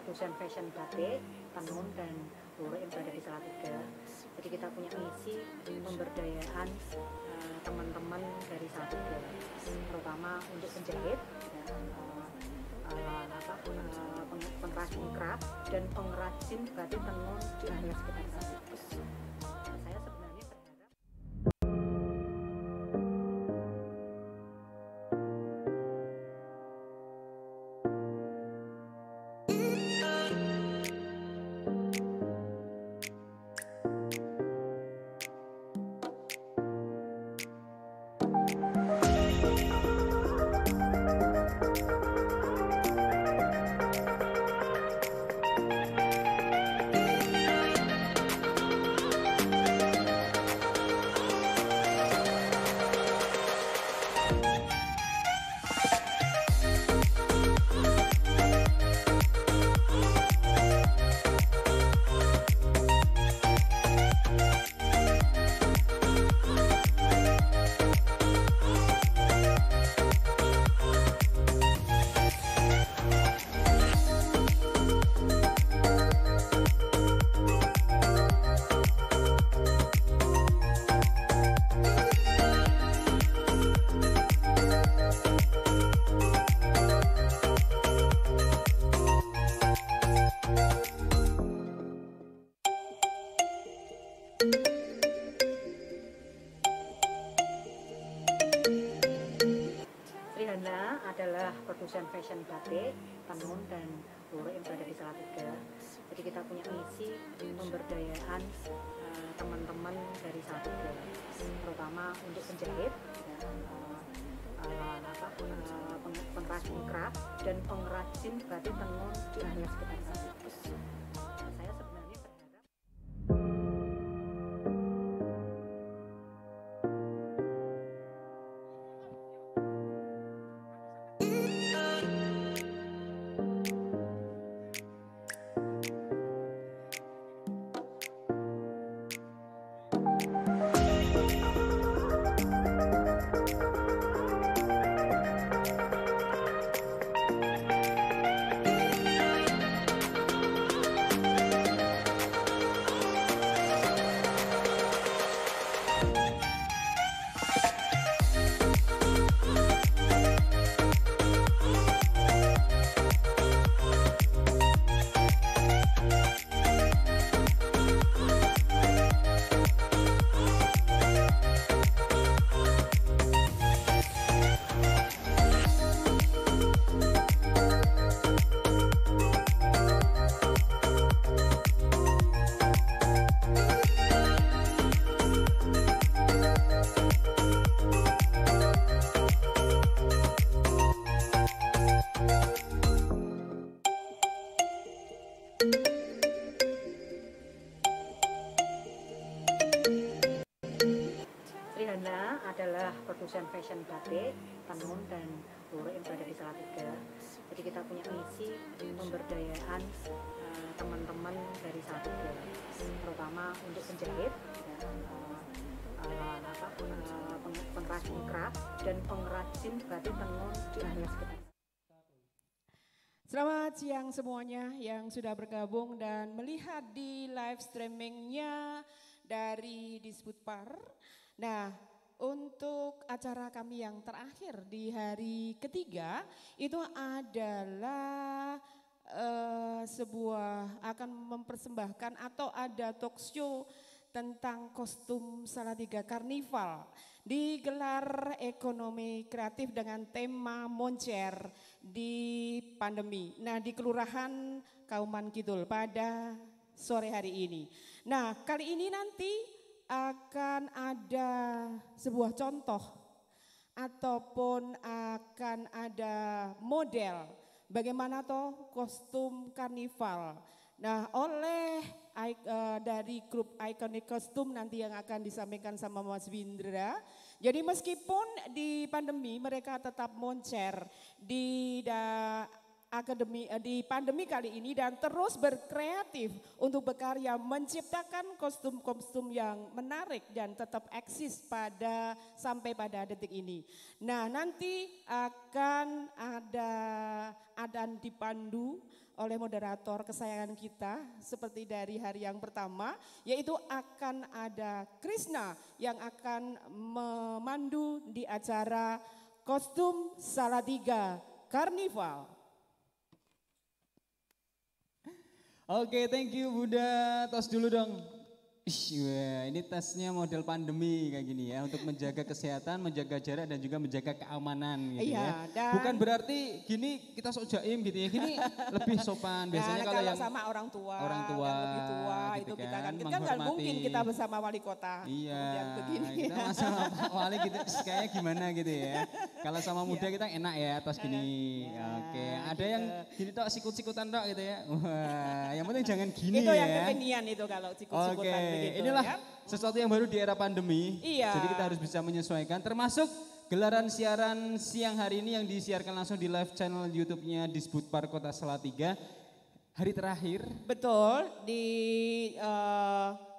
produsen fashion batik, tenun dan lurik yang berada di Salatiga. Jadi kita punya misi pemberdayaan teman-teman dari Salatiga, terutama untuk penjahit, pengrajin craft dan pengrajin batik tenun di area sekitar Salatiga. Saya sebenarnya berharap Srihana adalah produsen fashion batik, tenun dan lurik yang berada di Salatiga. Jadi kita punya misi pemberdayaan teman-teman dari Salatiga, terutama untuk penjahit, pengrajin craft dan pengrajin batik tenun di area sekitar Salatiga. Saya sebenarnya berharap Srihana adalah produsen fashion batik, tenun dan lurik yang berada di Salatiga. Jadi kita punya misi pemberdayaan teman-teman dari Salatiga, terutama untuk penjahit, pengrajin craft dan pengrajin batik tenun di area sekitar. Selamat siang semuanya yang sudah bergabung dan melihat di live streamingnya dari Disputpar. Nah, untuk acara kami yang terakhir di hari ketiga itu adalah sebuah akan mempersembahkan atau ada talk show tentang kostum Salatiga Karnival digelar ekonomi kreatif dengan tema moncer di pandemi. Nah, di Kelurahan Kauman Kidul pada sore hari ini. Nah, kali ini nanti akan ada sebuah contoh ataupun akan ada model bagaimana toh kostum karnival. Nah, oleh dari grup Iconic Costume nanti yang akan disampaikan sama Mas Windra. Jadi meskipun di pandemi mereka tetap moncer di pandemi kali ini dan terus berkreatif untuk berkarya menciptakan kostum-kostum yang menarik dan tetap eksis sampai pada detik ini. Nah, nanti akan ada Adan dipandu oleh moderator kesayangan kita seperti dari hari yang pertama, yaitu akan ada Krisna yang akan memandu di acara kostum Salatiga Karnival. Oke, thank you Bunda. Tos dulu dong. Wah, ini tasnya model pandemi kayak gini ya, untuk menjaga kesehatan, menjaga jarak dan juga menjaga keamanan gitu Iya, ya. Bukan berarti gini kita sok jaim gitu ya, gini lebih sopan. Biasanya kalau yang sama orang tua yang lebih tua gitu itu kan, kita kan nggak mungkin kita bersama wali kota. Iya, begini. kita masalah Pak Wali gitu, kayaknya gimana gitu ya. Kalau sama muda kita enak ya, tos gini. Oke, ada gitu. yang gini tok sikut-sikutan tok gitu ya. Wah, yang penting jangan gini itu ya. yang kekinian itu kalau sikut-sikutan begitu. Inilah ya. sesuatu yang baru di era pandemi. Iya. Jadi kita harus bisa menyesuaikan, termasuk gelaran siaran siang hari ini yang disiarkan langsung di live channel YouTube-nya Disbudpar Kota Salatiga. Hari terakhir. Betul, di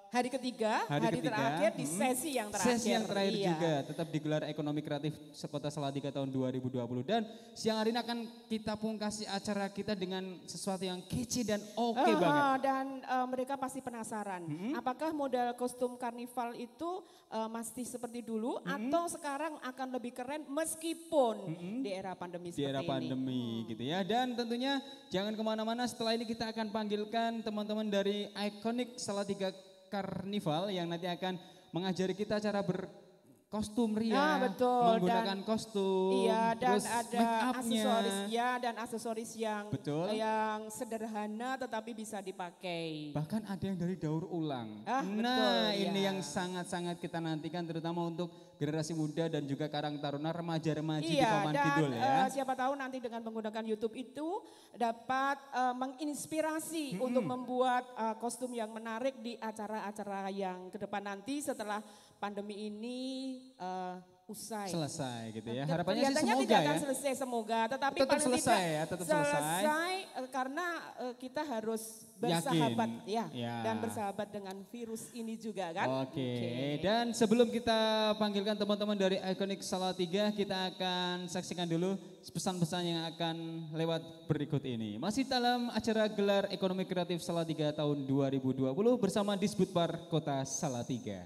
hari ketiga, hari ketiga, terakhir di sesi yang terakhir. Sesi yang terakhir iya. juga tetap digelar Ekonomi Kreatif Kota Salatiga tahun 2020. Dan siang hari ini akan kita pungkasi acara kita dengan sesuatu yang kece dan oke banget. Dan mereka pasti penasaran, apakah model kostum karnival itu masih seperti dulu atau sekarang akan lebih keren meskipun di era pandemi seperti ini. Di era pandemi gitu ya. Dan tentunya jangan kemana-mana, setelah ini kita akan panggilkan teman-teman dari Iconic Salatiga Karnival yang nanti akan mengajari kita cara berkostum ria, betul. menggunakan kostum, iya, dan terus ada aksesoris dan aksesoris yang betul, yang sederhana tetapi bisa dipakai. Bahkan ada yang dari daur ulang. Betul, ini yang sangat-sangat kita nantikan, terutama untuk generasi muda dan juga karang taruna, remaja-remaja di Kauman Kidul ya. Siapa tahu nanti dengan menggunakan YouTube itu dapat menginspirasi untuk membuat kostum yang menarik di acara-acara yang ke depan nanti setelah pandemi ini usai. Selesai gitu ya. Harapannya sih Kelihatannya semoga tidak akan ya. selesai semoga, tetapi Tetap paling selesai tidak ya, tetap selesai. Karena kita harus bersahabat Yakin. dan bersahabat dengan virus ini juga kan. Oke. Dan sebelum kita panggilkan teman-teman dari Iconic Salatiga, kita akan saksikan dulu pesan-pesan yang akan lewat berikut ini. Masih dalam acara gelar Ekonomi Kreatif Salatiga tahun 2020 bersama Disbudpar Kota Salatiga.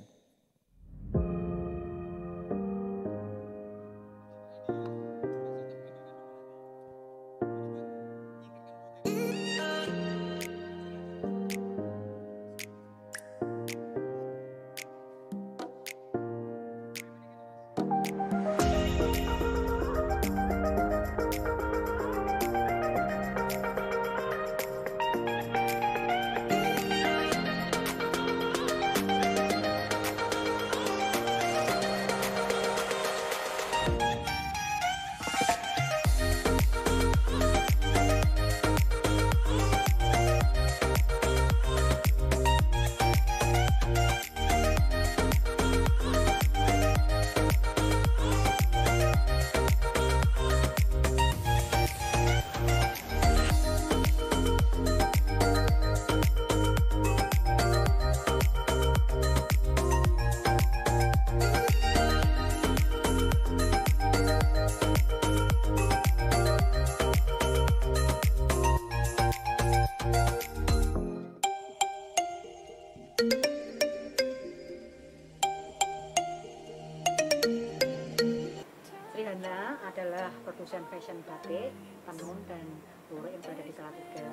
adalah produsen fashion batik, tenun dan lurik yang berada di Salatiga.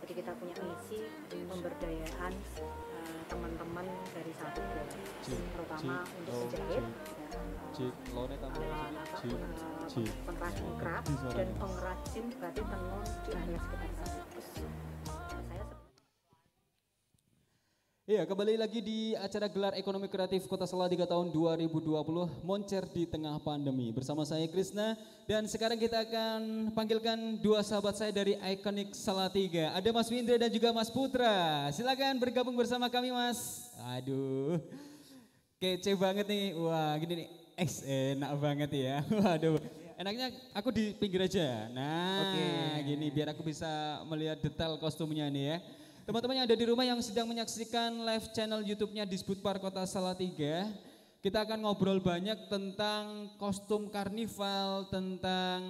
Jadi kita punya misi pemberdayaan teman-teman dari Salatiga, terutama untuk penjahit, pengrajin craft dan pengrajin batik tenun di area sekitar Salatiga. Iya, kembali lagi di acara gelar Ekonomi Kreatif Kota Salatiga tahun 2020, moncer di tengah pandemi. Bersama saya Krisna, dan sekarang kita akan panggilkan dua sahabat saya dari Iconic Salatiga. Ada Mas Windra dan juga Mas Putra. Silakan bergabung bersama kami, Mas. Aduh, kece banget nih. Wah, gini nih, enak banget ya. Waduh, enaknya aku di pinggir aja. Nah, gini biar aku bisa melihat detail kostumnya nih ya. Teman-teman yang ada di rumah yang sedang menyaksikan live channel YouTube-nya Disbudpar Kota Salatiga, kita akan ngobrol banyak tentang kostum karnival, tentang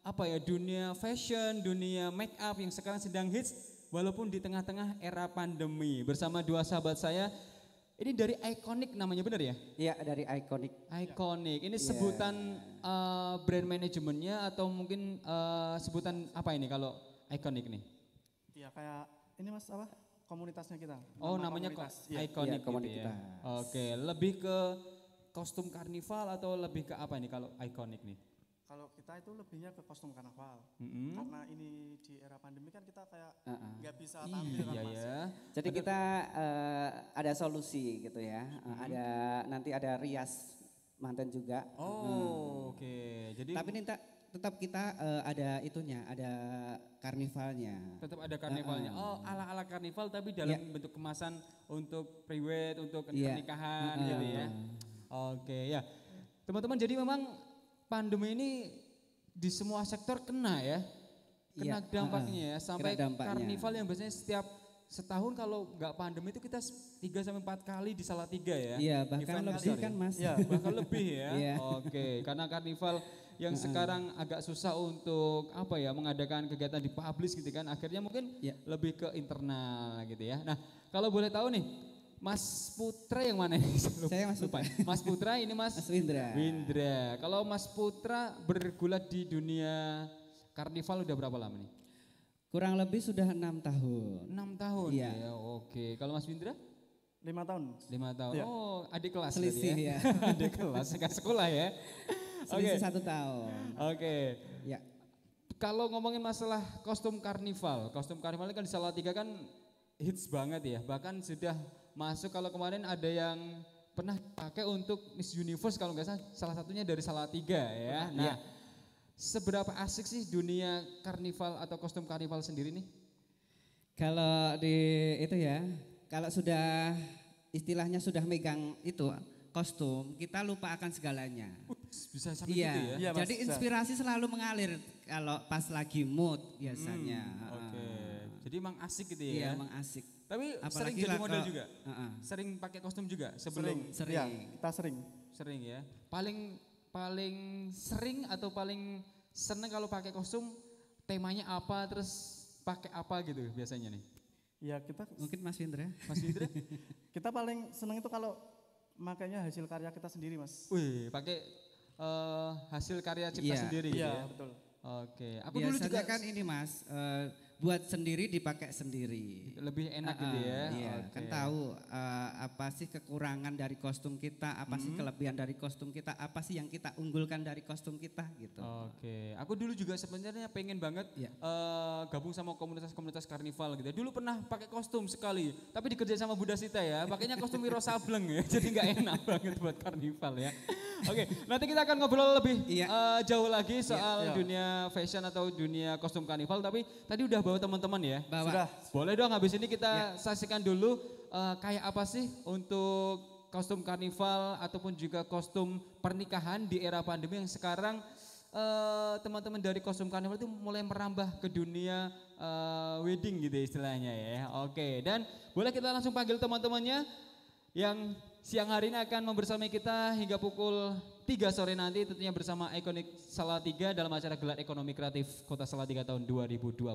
apa ya, dunia fashion, dunia make up yang sekarang sedang hits walaupun di tengah-tengah era pandemi. Bersama dua sahabat saya, ini dari Iconic namanya, benar ya? Iya, dari Iconic. Iconic. Ini Iya. sebutan brand manajemennya atau mungkin sebutan apa ini kalau Iconic nih? Iya kayak ini mas apa komunitasnya kita. Oh, Nama namanya komunitas. Iya. Iconic Iya, gitu ya. komunitas. Oke, lebih ke kostum karnival atau lebih ke apa ini kalau Iconic nih? Kalau kita itu lebihnya ke kostum karnaval. Mm-mm. Karena ini di era pandemi kan kita kayak nggak bisa tampil kan Iya mas. ya. Jadi kita ada solusi gitu ya. Nanti ada rias manten juga. Oh, oke. Jadi Tapi tetap kita ada itunya, ada karnivalnya. tetap ada karnivalnya. Oh, ala-ala karnival tapi dalam bentuk kemasan untuk prewed, untuk Iya. pernikahan gitu ya. Oke, ya. Teman-teman, jadi memang pandemi ini di semua sektor kena ya. Kena Iya, dampaknya ya. Sampai kena dampaknya. karnival yang biasanya setiap setahun kalau nggak pandemi itu kita 3 sampai 4 kali di Salatiga ya. Iya, bahkan Event lebih besar kan ya. Mas. Iya. Bahkan lebih ya. Iya. Oke, karena karnival yang sekarang agak susah untuk apa ya, mengadakan kegiatan di publis gitu kan. Akhirnya mungkin Iya. lebih ke internal gitu ya. Nah, kalau boleh tahu nih, Mas Putra yang mana nih? Saya Mas Lupa. Mas Putra, ini Mas Mas Windra. Windra. Kalau Mas Putra bergulat di dunia karnival udah berapa lama nih? Kurang lebih sudah 6 tahun. 6 tahun Iya. ya. Oke. Kalau Mas Windra? 5 tahun. 5 tahun. Iya. Oh, adik kelas Selisih berarti ya. adik kelas, sekat sekolah ya. Selisih 1 tahun. Oke. Ya. Kalau ngomongin masalah kostum karnival ini kan di Salatiga kan hits banget ya. Bahkan sudah masuk, kalau kemarin ada yang pernah pakai untuk Miss Universe kalau nggak salah satunya dari Salatiga ya. Nah, seberapa asik sih dunia karnival atau kostum karnival sendiri nih? Kalau di itu ya, kalau sudah istilahnya sudah megang itu kostum, kita lupa akan segalanya. Bisa sampai Iya, gitu ya? Iya, Mas, jadi bisa. inspirasi selalu mengalir kalau pas lagi mood biasanya. Oke. Jadi emang asik gitu Iya, ya. emang asik. Tapi sering Apalagi jadi lah model kalau- juga. Sering pakai kostum juga sebelum Sering. Iya, kita sering. sering ya. Paling sering atau paling seneng kalau pakai kostum, temanya apa, terus pakai apa gitu biasanya nih? Iya kita Mungkin Mas Windra. Mas Fitra? kita paling seneng itu kalau makanya hasil karya kita sendiri mas. Wih, pakai hasil karya cipta Iya. sendiri gitu Iya ya. betul. Oke, aku dulu Biasanya juga kan ini Mas, buat sendiri dipakai sendiri. lebih enak gitu ya. Iya, Oke. kan tahu apa sih kekurangan dari kostum kita, apa sih kelebihan dari kostum kita, apa sih yang kita unggulkan dari kostum kita gitu. Oke, aku dulu juga sebenarnya pengen banget Iya. gabung sama komunitas-komunitas karnival gitu. Dulu pernah pakai kostum sekali, tapi dikerjain sama Bunda Sita ya. Pakainya kostum Wiro Sableng ya, jadi nggak enak banget buat karnival ya. Oke, nanti kita akan ngobrol lebih Iya. jauh lagi soal Iya. dunia fashion atau dunia kostum karnival. Tapi tadi udah bawa teman-teman ya. Bawa. Sudah. Boleh dong, habis ini kita saksikan dulu kayak apa sih untuk kostum karnival ataupun juga kostum pernikahan di era pandemi yang sekarang teman-teman dari kostum karnival itu mulai merambah ke dunia wedding gitu istilahnya ya. Oke, dan boleh kita langsung panggil teman-temannya yang siang hari ini akan membersamai kita hingga pukul 3 sore nanti, tentunya bersama Iconic Salatiga dalam acara Gelar Ekonomi Kreatif Kota Salatiga tahun 2020.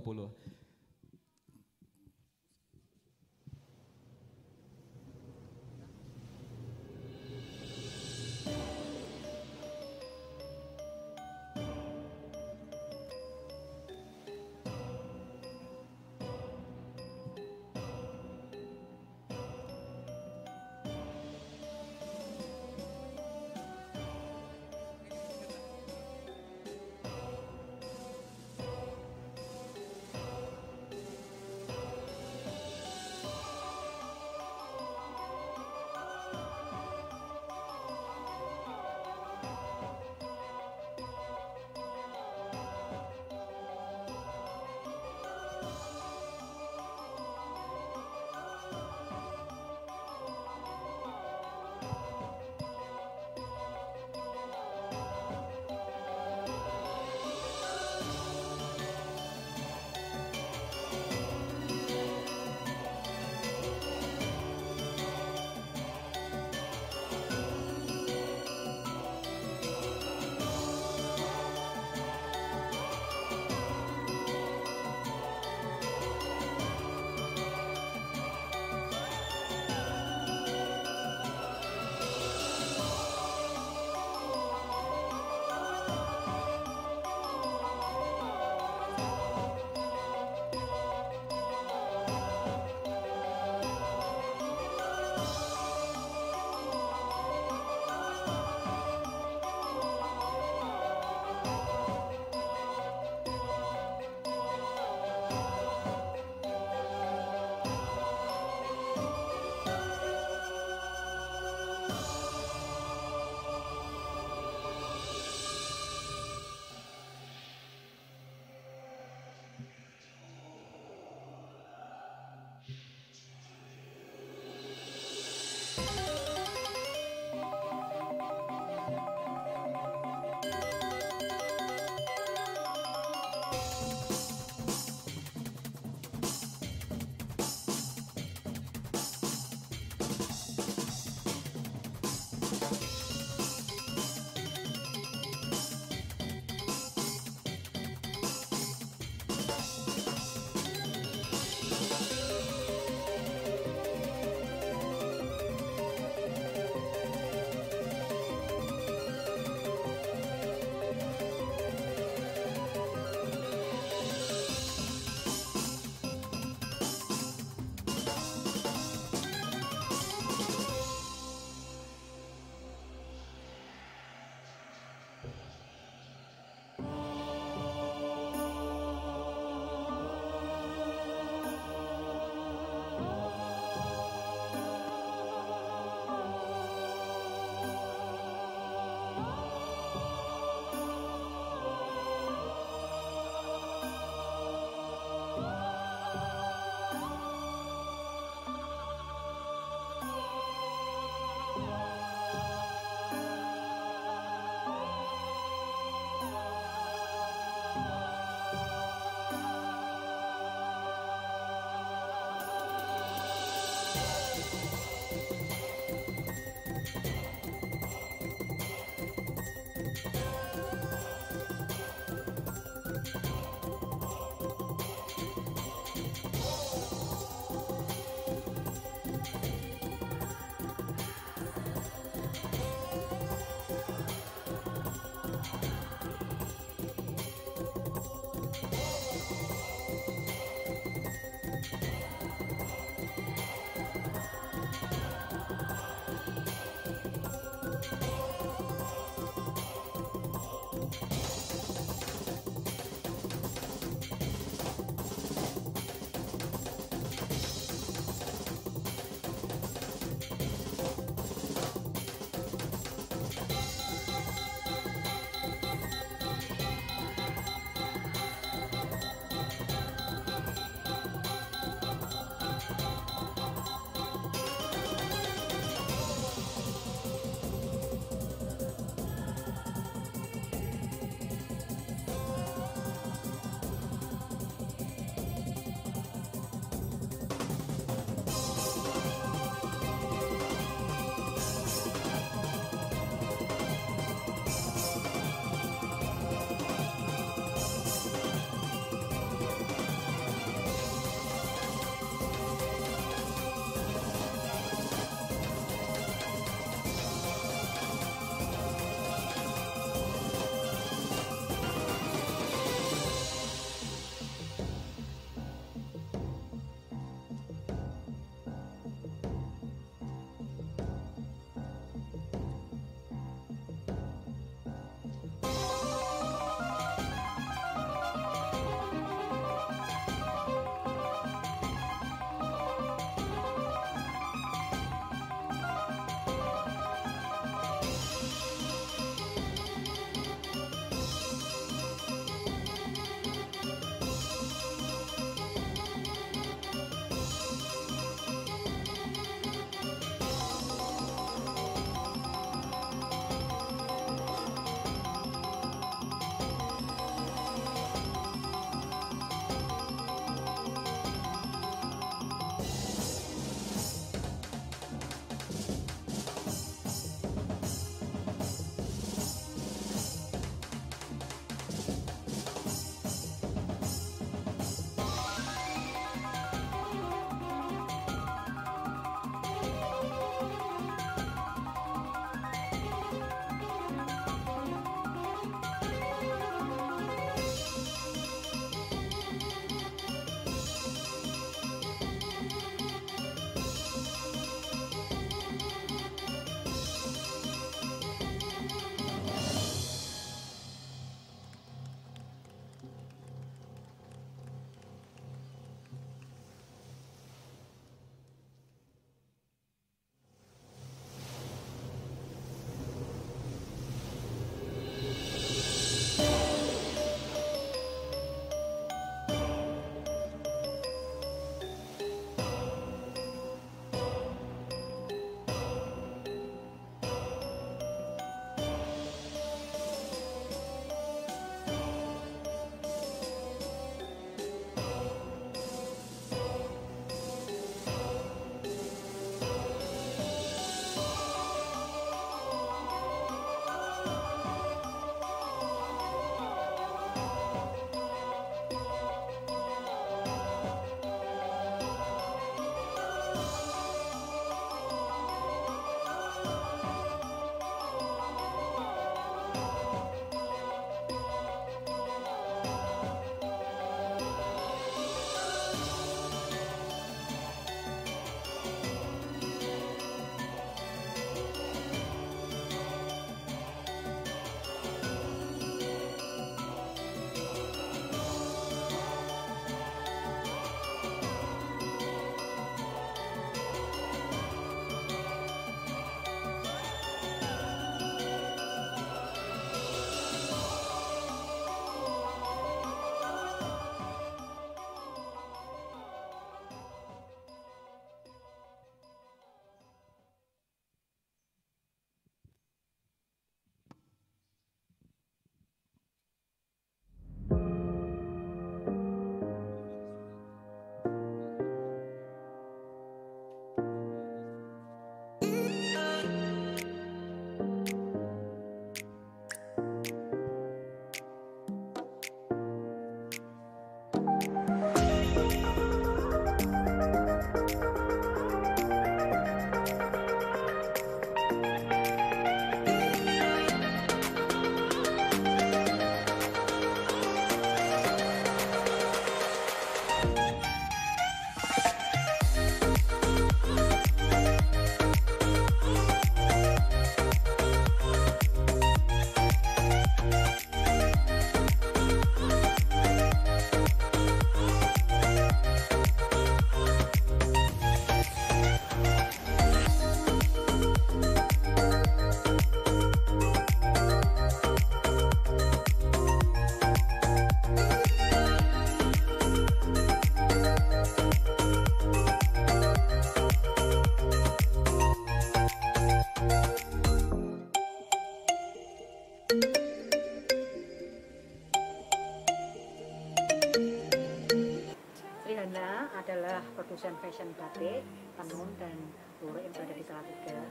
produsen fashion batik, tenun dan lurik yang berada di Salatiga.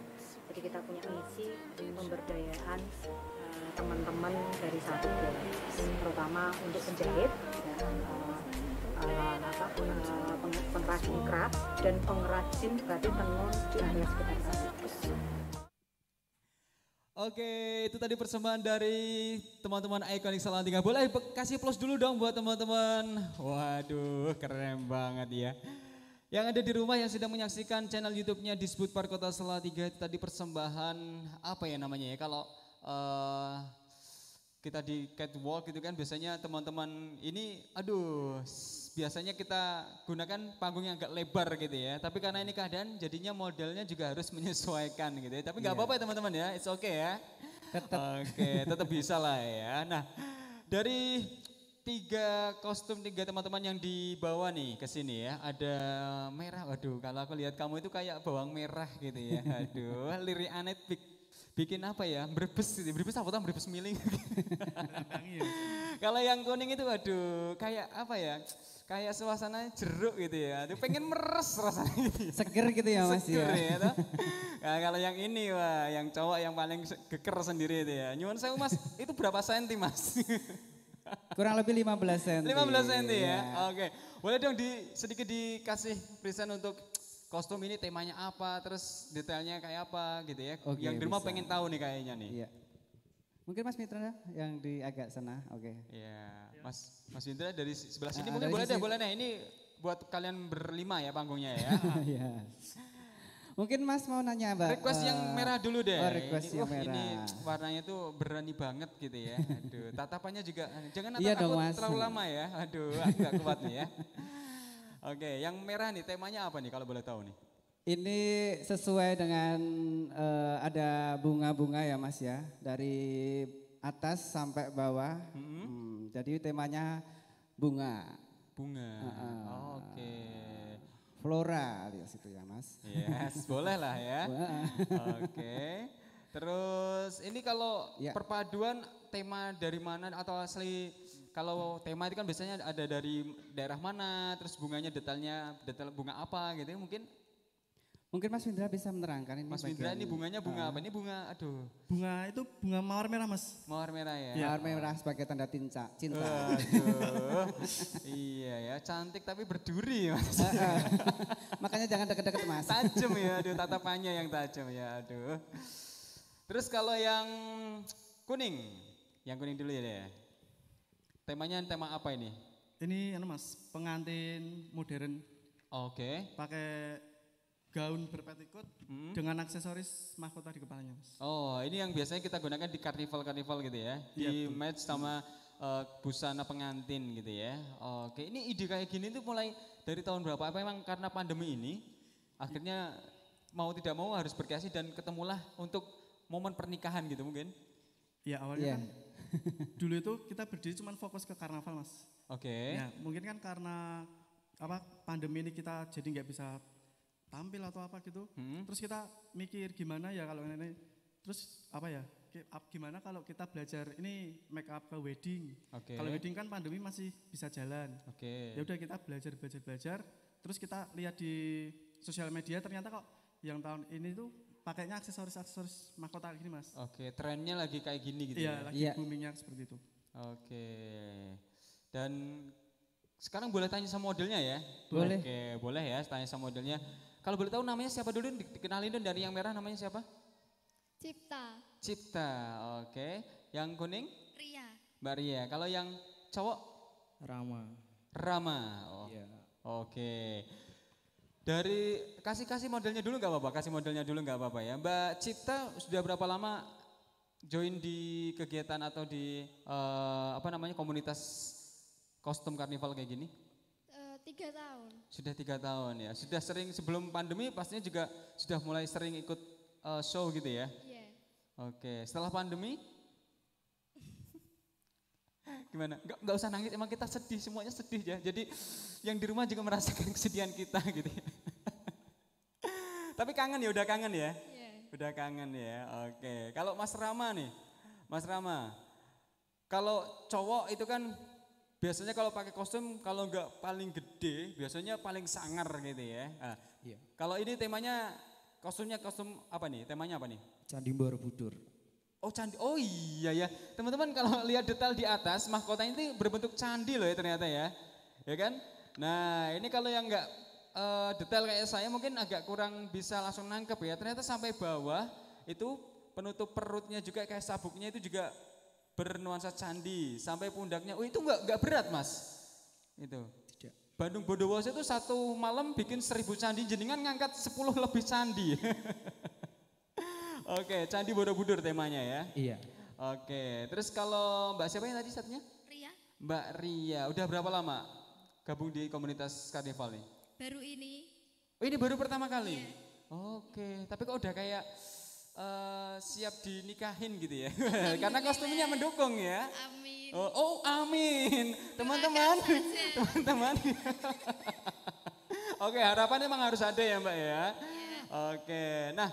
Jadi kita punya misi pemberdayaan teman-teman dari Salatiga, terutama untuk penjahit, ya, pengrajin craft dan pengrajin batik tenun di area sekitar Salatiga. Oke, itu tadi persembahan dari teman-teman Ikonik Salatiga. Boleh kasih plus dulu dong buat teman-teman. Waduh, keren banget ya. Yang ada di rumah yang sedang menyaksikan channel YouTube-nya Disbud Par Kota Salatiga, itu tadi persembahan apa ya namanya ya? Kalau kita di catwalk gitu kan biasanya teman-teman ini biasanya kita gunakan panggung yang agak lebar gitu ya, tapi karena ini keadaan jadinya modelnya juga harus menyesuaikan gitu ya, tapi nggak apa-apa ya teman-teman ya, it's okay ya. Oke, tetap bisa lah ya. Nah, dari tiga teman-teman yang dibawa nih ke sini ya, ada merah, waduh kalau aku lihat kamu itu kayak bawang merah gitu ya, aduh lirik anet bikin apa ya, berbes apa tuh, berbes miling. Kalau yang kuning itu waduh kayak apa ya, kayak suasana jeruk gitu ya, aduh pengen meres rasanya gitu. Seger gitu ya Mas Seger ya. ya. Nah, kalau yang ini wah, yang cowok yang paling geker sendiri itu ya. Nyuwun sewu Mas, itu berapa senti Mas? Kurang lebih 15 cm. 15 cm ya. Oke. Boleh dong sedikit dikasih present untuk kostum ini temanya apa, terus detailnya kayak apa gitu ya. Oke, yang di rumah bisa. pengen tahu nih kayaknya nih. Iya. Mungkin Mas Mitra yang di agak sana, oke. Iya, Mas Indra dari sebelah sini Ah, mungkin dari boleh sisi- deh, boleh deh. Ini buat kalian berlima ya panggungnya ya. Iya. Mungkin Mas mau nanya Mbak. Request yang merah dulu deh. Oh, request yang Ini merah. warnanya tuh berani banget gitu ya. Aduh, tatapannya juga jangan Iya natap dong, aku Mas. terlalu lama ya. Aduh, aku gak kuat nih ya. Oke, yang merah nih temanya apa nih kalau boleh tahu nih? Ini sesuai dengan ada bunga-bunga ya Mas ya, dari atas sampai bawah. Jadi temanya bunga, Bunga. Oke. flora alias itu ya Mas. Yes, boleh lah ya. Oke. Terus ini kalau Ya. perpaduan tema dari mana atau asli, kalau tema itu kan biasanya ada dari daerah mana, terus bunganya detail bunga apa gitu ya, Mungkin Mas Windra bisa menerangkan ini. Mas Windra bagian- ini bunganya bunga apa? Ini bunga Bunga itu bunga mawar merah Mas. mawar merah ya. Mawar merah sebagai tanda cinta. Aduh. Iya ya, cantik tapi berduri Mas. Makanya jangan deket-deket Mas. Tajam ya, aduh tatapannya yang tajam ya, aduh. Terus kalau yang kuning dulu ya deh. Temanya tema apa ini? Ini Mas, pengantin modern Oke. pakai gaun berpetikut dengan aksesoris mahkota di kepalanya Mas. Oh, ini yang biasanya kita gunakan di karnival gitu ya. Di match sama busana pengantin gitu ya. Oke, ini ide kayak gini tuh mulai dari tahun berapa? Apa memang karena pandemi ini akhirnya mau tidak mau harus berkreasi dan ketemulah untuk momen pernikahan gitu mungkin? Ya awalnya Iya. kan dulu itu kita berdiri cuma fokus ke karnaval Mas. Oke. Ya mungkin kan karena pandemi ini kita jadi nggak bisa tampil atau apa gitu. Terus kita mikir gimana ya kalau ini, terus gimana kalau kita belajar ini make up ke wedding. Oke. Kalau wedding kan pandemi masih bisa jalan. Oke. Ya udah kita belajar. Terus kita lihat di sosial media ternyata kok yang tahun ini tuh pakainya aksesoris mahkota gini Mas. Oke, trennya lagi kayak gini gitu Iya, ya. lagi Iya. boomingnya seperti itu. Oke. Dan sekarang boleh tanya sama modelnya ya? Boleh. Oke, boleh ya tanya sama modelnya. Kalau boleh tahu namanya siapa dulu? Dikenalin dong, dari yang merah namanya siapa? Cipta, Cipta. Oke. Yang kuning? Ria, Mbak Ria. Kalau yang cowok? Rama. Rama. Oh. Oke. Dari kasih modelnya dulu nggak apa-apa, kasih modelnya dulu nggak apa-apa ya. Mbak Cipta sudah berapa lama join di kegiatan atau di komunitas kostum karnival kayak gini? 3 tahun. Sudah 3 tahun ya. Sudah sering sebelum pandemi pastinya juga sudah mulai sering ikut show gitu ya. Iya. Oke. Setelah pandemi gimana? Nggak usah nangis. Emang kita sedih, semuanya sedih ya. Jadi yang di rumah juga merasakan kesedihan kita gitu. Ya. Tapi kangen ya, udah kangen ya. Iya. Udah kangen ya. Oke. Kalau Mas Rama nih, Mas Rama, kalau cowok itu kan biasanya kalau pakai kostum kalau nggak paling gede, biasanya paling sangar gitu ya. Nah, Iya. kalau ini temanya kostumnya kostum apa nih? Temanya apa nih? Candi Borobudur. Oh candi, oh iya ya. Teman-teman kalau lihat detail di atas, mahkotanya itu berbentuk candi loh ya ternyata ya. Ya kan? Nah ini kalau yang nggak detail kayak saya mungkin agak kurang bisa langsung nangkep ya. Ternyata sampai bawah itu penutup perutnya juga kayak sabuknya itu juga bernuansa candi. Sampai pundaknya, oh itu nggak berat mas. Itu. Tidak. Bandung Bondowoso itu satu malam bikin 1000 candi, jenengan ngangkat 10 lebih candi. Oke, Candi Borobudur temanya ya. Iya. Oke, terus kalau Mbak siapa yang tadi satunya? Ria, Mbak Ria, udah berapa lama gabung di komunitas karnival nih? baru ini. Oh ini baru pertama kali? Oke, tapi kok udah kayak siap dinikahin gitu ya? Karena kostumnya mendukung ya? Amin. Oh amin, teman-teman, teman-teman. Oke, harapannya memang harus ada ya Mbak ya? Oke, nah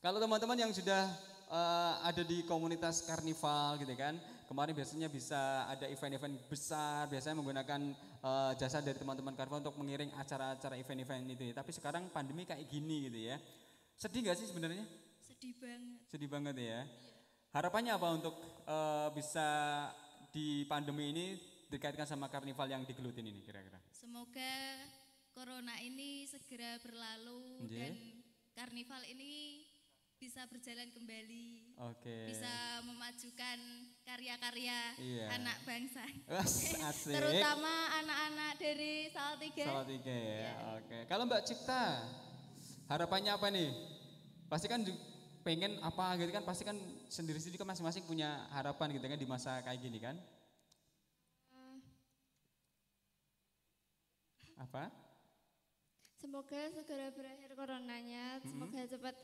kalau teman-teman yang sudah ada di komunitas karnival gitu kan, kemarin biasanya bisa ada event-event besar, biasanya menggunakan jasa dari teman-teman karnival untuk mengiring acara-acara event-event itu ya. Tapi sekarang pandemi kayak gini gitu ya. Sedih gak sih sebenarnya? Sedih banget. Sedih banget ya. Harapannya apa untuk bisa di pandemi ini dikaitkan sama karnival yang digelutin ini kira-kira? Semoga corona ini segera berlalu Nggih. dan karnival ini bisa berjalan kembali. Oke. Bisa memajukan karya-karya Iya. anak bangsa. Wes, asik. Terutama anak-anak dari Salatiga. Salatiga ya. Oke. Kalau Mbak Cipta, harapannya apa nih? Pasti kan pengen apa gitu kan, pasti kan sendiri-sendiri kan masing-masing punya harapan gitu kan di masa kayak gini kan? Apa? Semoga segera berakhir coronanya. Semoga cepat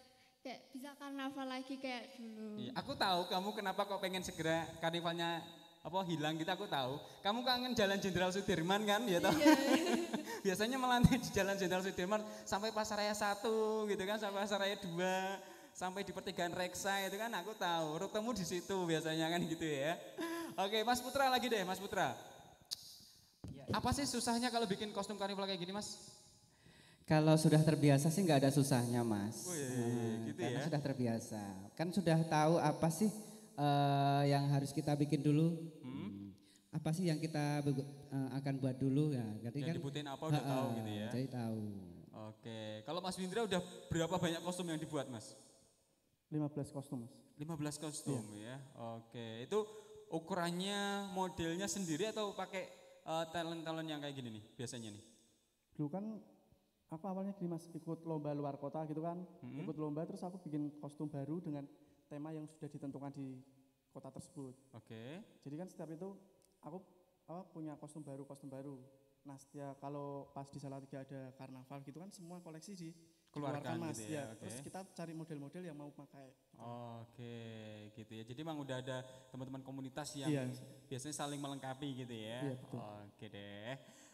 kayak bisa karnaval lagi kayak dulu. Iya, aku tahu kamu kenapa kok pengen segera karnivalnya hilang gitu, aku tahu. Kamu kangen Jalan Jenderal Sudirman kan, ya toh? Biasanya melantai di Jalan Jenderal Sudirman sampai Pasaraya 1 gitu kan, sampai Pasaraya 2, sampai di pertigaan Reksa itu kan aku tahu. Rutemu di situ biasanya kan gitu ya. Oke, Mas Putra lagi deh, Mas Putra. Apa sih susahnya kalau bikin kostum karnival kayak gini, Mas? Kalau sudah terbiasa sih nggak ada susahnya mas. Wih, gitu Karena ya. sudah terbiasa. Kan sudah tahu apa sih yang harus kita bikin dulu. Apa sih yang kita akan buat dulu ya. Jadi Yang kan, dibutuhin apa udah tahu gitu ya. Jadi tahu. Oke, kalau Mas Windra udah berapa banyak kostum yang dibuat, Mas? 15 kostum mas. 15 kostum ya. Oke, itu ukurannya modelnya sendiri atau pakai talent-talent yang kayak gini nih biasanya nih? Dulu kan aku awalnya gini mas, ikut lomba luar kota gitu kan. Ikut lomba terus aku bikin kostum baru dengan tema yang sudah ditentukan di kota tersebut. Oke. Jadi kan setiap itu aku punya kostum baru. Nah setiap kalau pas di Salatiga ada karnaval gitu kan semua koleksi dikeluarkan mas. gitu ya, oke. Terus kita cari model-model yang mau pakai. Oke, gitu ya. Jadi memang udah ada teman-teman komunitas yang Iya. biasanya saling melengkapi gitu ya. Iya, betul. Oke deh.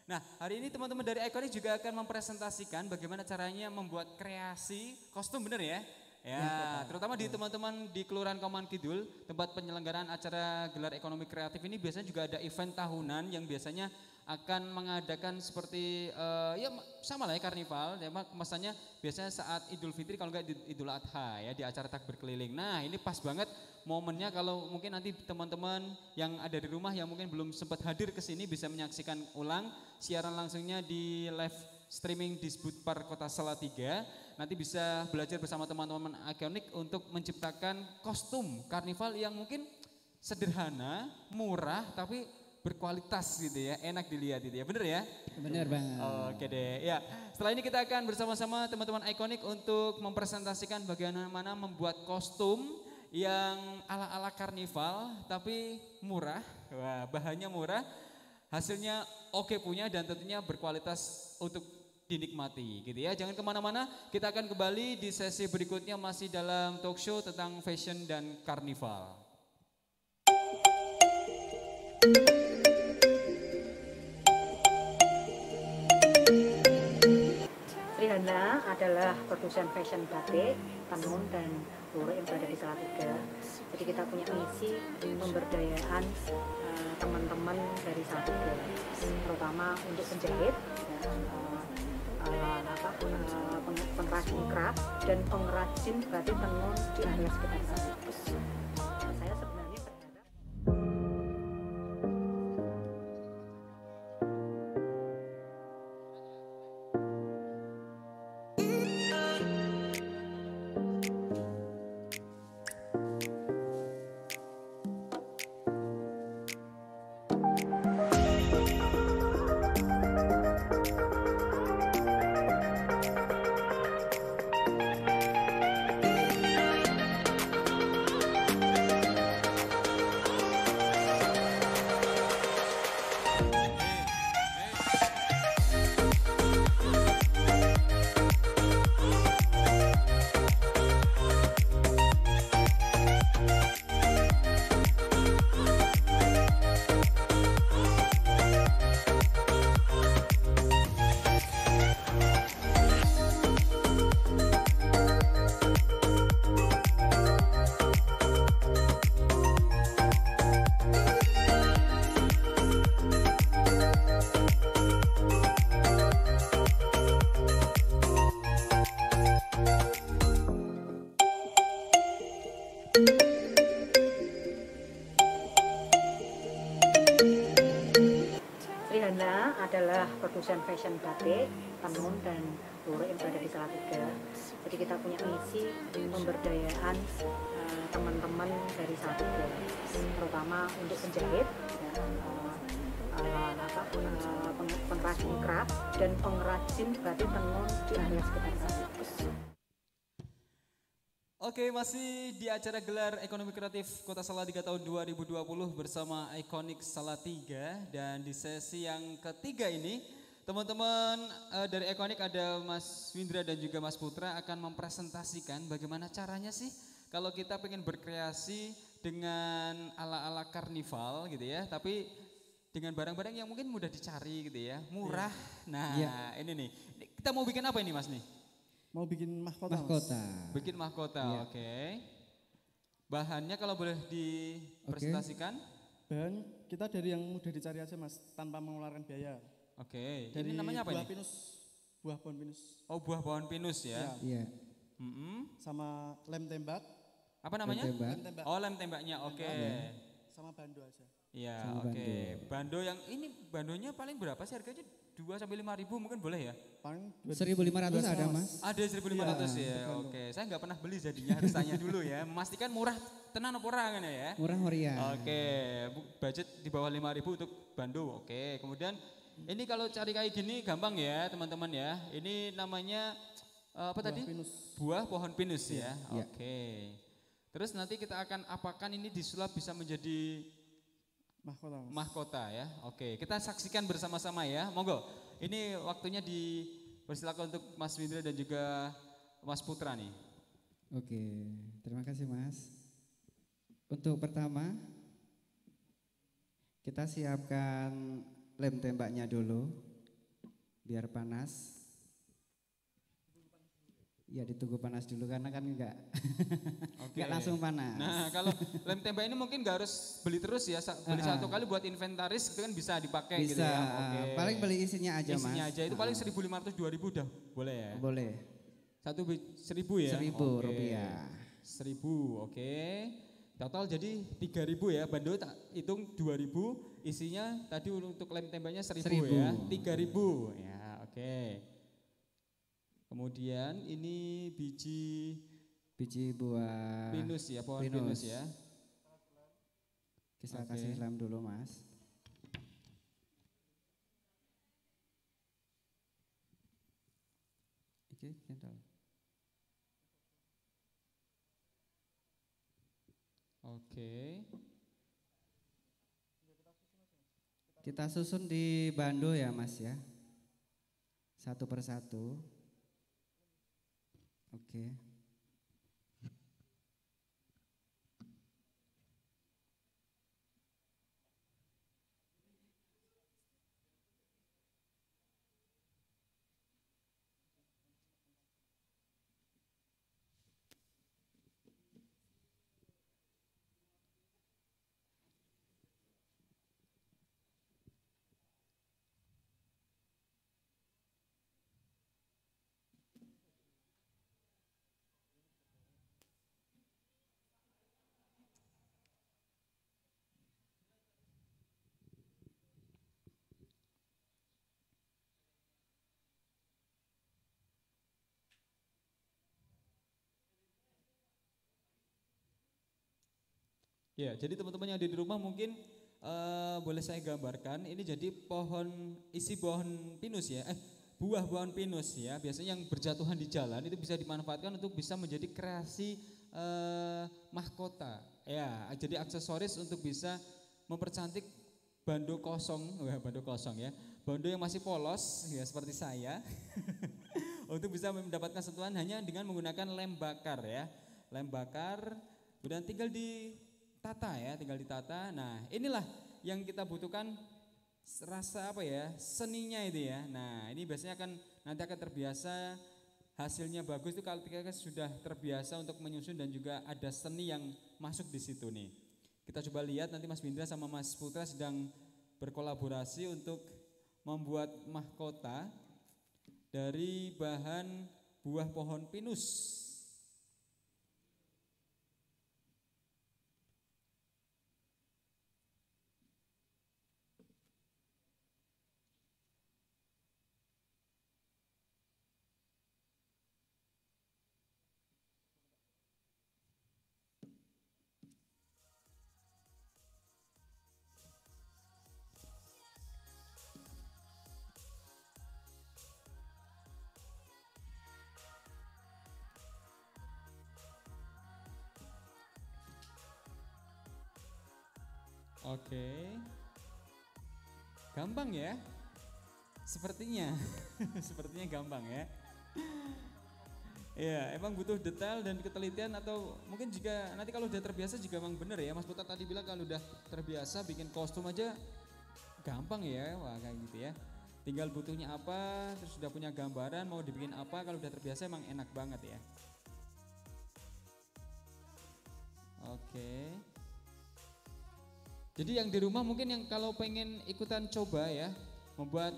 Nah, hari ini teman-teman dari Iconic juga akan mempresentasikan bagaimana caranya membuat kreasi kostum, bener ya? Ya, terutama di teman-teman di Kelurahan Kauman Kidul, tempat penyelenggaraan acara gelar ekonomi kreatif ini biasanya juga ada event tahunan yang biasanya akan mengadakan seperti ya sama lah ya karnival, ya kemasannya biasanya saat Idul Fitri kalau enggak di Idul Adha ya di acara takbir keliling. Nah, ini pas banget momennya kalau mungkin nanti teman-teman yang ada di rumah yang mungkin belum sempat hadir ke sini bisa menyaksikan ulang siaran langsungnya di live streaming di Sbudpar Kota Salatiga. Nanti bisa belajar bersama teman-teman Iconic untuk menciptakan kostum karnival yang mungkin sederhana, murah tapi berkualitas gitu ya, enak dilihat gitu ya, bener ya? Benar banget. Oke deh, ya. Setelah ini kita akan bersama-sama teman-teman Iconic untuk mempresentasikan bagaimana membuat kostum yang ala-ala karnival tapi murah. Wah, bahannya murah, hasilnya oke punya dan tentunya berkualitas untuk dinikmati gitu ya. Jangan kemana-mana, kita akan kembali di sesi berikutnya masih dalam talk show tentang fashion dan karnival. Srihana adalah produsen fashion batik, tenun dan lurik yang berada di Salatiga. Jadi kita punya misi pemberdayaan teman-teman dari Salatiga, terutama untuk penjahit, pengrajin craft dan pengrajin batik tenun di area sekitar Salatiga. Saya sebenarnya berharap Srihana adalah produsen fashion batik, tenun dan lurik yang berada di Salatiga. Jadi kita punya misi pemberdayaan teman-teman dari Salatiga, terutama untuk penjahit, pengrajin craft dan pengrajin batik tenun di area sekitar Salatiga. Oke, masih di acara gelar Ekonomi Kreatif Kota Salatiga tahun 2020 bersama Iconic Salatiga, dan di sesi yang ketiga ini teman-teman dari Iconic ada Mas Windra dan juga Mas Putra akan mempresentasikan bagaimana caranya sih kalau kita pengen berkreasi dengan ala-ala karnival gitu ya, tapi dengan barang-barang yang mungkin mudah dicari gitu ya, murah. Nah, ini nih, kita mau bikin apa ini Mas nih? Mau bikin mahkota. Mahkota. Bikin mahkota, Iya. oke. Bahannya kalau boleh dipresentasikan? Bahan kita dari yang mudah dicari aja Mas, tanpa mengeluarkan biaya. Oke, Dari ini namanya apa buah ini? pinus, buah pohon pinus. Oh, buah pohon pinus ya. Iya. Sama lem tembak, Apa namanya? Tembak. lem tembak Oh, lem tembaknya, oke. sama bando aja. Iya, Sama oke. Bando yang ini, bandonya paling berapa sih harganya? 2 sampai 5 ribu mungkin boleh ya? Paling 1.500 ada Mas. Ada 1.500 ya, tergantung. oke. Saya nggak pernah beli jadinya, harus tanya dulu ya. Memastikan murah, tenan apa ora kan ya? Murah meriah. Oke, budget di bawah 5.000 untuk bando. Oke, kemudian ini kalau cari kayak gini gampang ya teman-teman ya. Ini namanya apa tadi? pinus. Buah pohon pinus ya. Iya. Oke. Terus nanti kita akan apakan ini disulap bisa menjadi Mahkota Mas. mahkota ya. Oke, kita saksikan bersama-sama ya. Monggo. Ini waktunya dipersilakan untuk Mas Windra dan juga Mas Putra nih. Oke, terima kasih Mas. Untuk pertama, kita siapkan lem tembaknya dulu, biar panas. Ya ditunggu panas dulu karena kan enggak Oke. langsung panas. Nah, kalau lem tembak ini mungkin nggak harus beli terus ya, beli satu kali buat inventaris itu kan bisa dipakai Bisa, gitu ya. Oke. paling beli isinya aja Isinya Mas. aja itu paling 1.500 2.000 udah boleh ya. Boleh, 1.000 ya. 1.000 Oke. rupiah. 1.000, oke. Total jadi 3.000 ya. Bando tak hitung 2.000, isinya tadi untuk lem tembaknya 1.000 ya. 3.000 ya, oke. Kemudian ini Biji buah pinus ya, pohon pinus ya. Kita Oke. kasih lem dulu Mas. Oke, kental. Oke. Kita susun di bando ya Mas ya. Satu persatu. Oke. Ya, jadi teman-teman yang ada di rumah mungkin boleh saya gambarkan. Ini jadi isi pohon pinus ya. Buah pohon pinus ya. Biasanya yang berjatuhan di jalan itu bisa dimanfaatkan untuk bisa menjadi kreasi mahkota. Ya, jadi aksesoris untuk bisa mempercantik bando kosong, bando kosong ya. Bando yang masih polos ya seperti saya. Untuk bisa mendapatkan sentuhan hanya dengan menggunakan lem bakar ya. Lem bakar kemudian tinggal ditata ya, tinggal ditata. Nah, inilah yang kita butuhkan rasa apa ya? Seninya itu ya. Nah, ini biasanya nanti akan terbiasa, hasilnya bagus itu kalau kita sudah terbiasa untuk menyusun dan juga ada seni yang masuk di situ nih. Kita coba lihat nanti Mas Bindra sama Mas Putra sedang berkolaborasi untuk membuat mahkota dari bahan buah pohon pinus. Oke. Gampang ya? Sepertinya. Sepertinya gampang ya. Iya, emang butuh detail dan ketelitian atau mungkin juga nanti kalau udah terbiasa juga emang bener ya. Mas Putra tadi bilang kalau udah terbiasa bikin kostum aja gampang ya. Wah, kayak gitu ya. Tinggal butuhnya apa, terus sudah punya gambaran mau dibikin apa, kalau udah terbiasa emang enak banget ya. Oke. Jadi yang di rumah mungkin yang kalau pengen ikutan coba ya membuat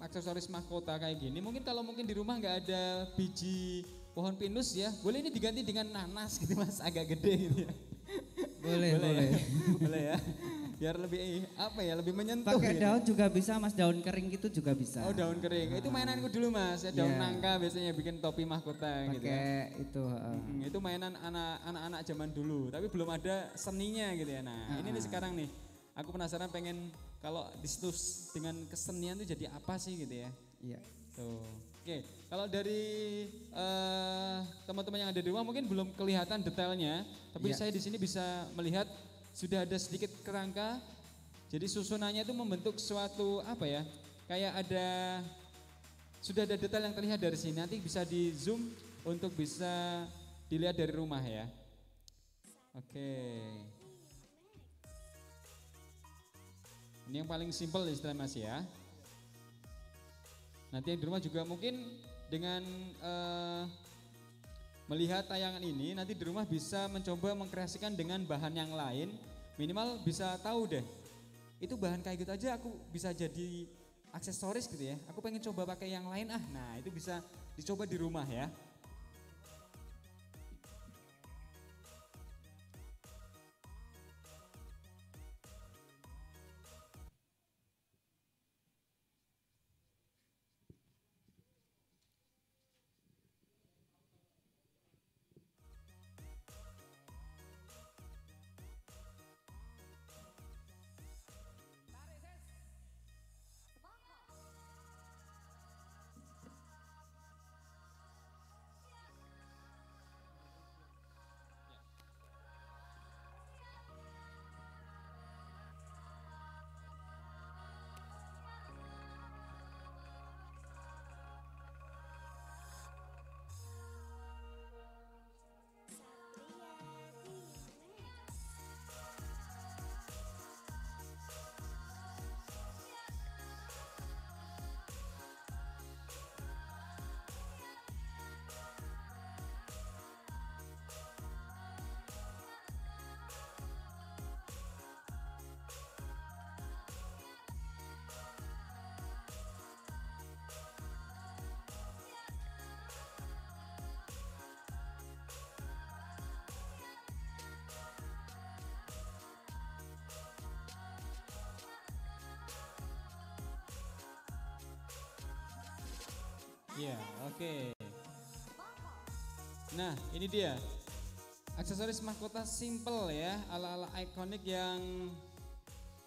aksesoris mahkota kayak gini, mungkin kalau mungkin di rumah nggak ada biji pohon pinus ya, boleh ini diganti dengan nanas gitu Mas, agak gede gitu ya. Boleh. Ya? Boleh ya. Biar lebih apa ya, lebih menyentuh. Pakai gitu. daun juga bisa Mas, daun kering gitu juga bisa. Oh, daun kering. Itu mainanku dulu Mas, ya, daun nangka biasanya bikin topi mahkota gitu ya. Pakai itu. Itu mainan anak-anak zaman dulu, tapi belum ada seninya gitu ya. Nah, ini nih sekarang nih. Aku penasaran pengen kalau disitus dengan kesenian itu jadi apa sih gitu ya. Iya. Tuh. Oke, kalau dari teman-teman yang ada di rumah mungkin belum kelihatan detailnya, tapi saya di sini bisa melihat sudah ada sedikit kerangka. Jadi susunannya itu membentuk suatu apa ya? Kayak sudah ada detail yang terlihat dari sini. Nanti bisa di zoom untuk bisa dilihat dari rumah ya. Oke. Ini yang paling simpel istilah Mas ya. Nanti yang di rumah juga mungkin dengan melihat tayangan ini, nanti di rumah bisa mencoba mengkreasikan dengan bahan yang lain. Minimal bisa tahu deh, itu bahan kayak gitu aja aku bisa jadi aksesoris gitu ya. Aku pengen coba pakai yang lain nah itu bisa dicoba di rumah ya. Iya, oke. Nah, ini dia. aksesoris mahkota simple ya, ala-ala ikonik yang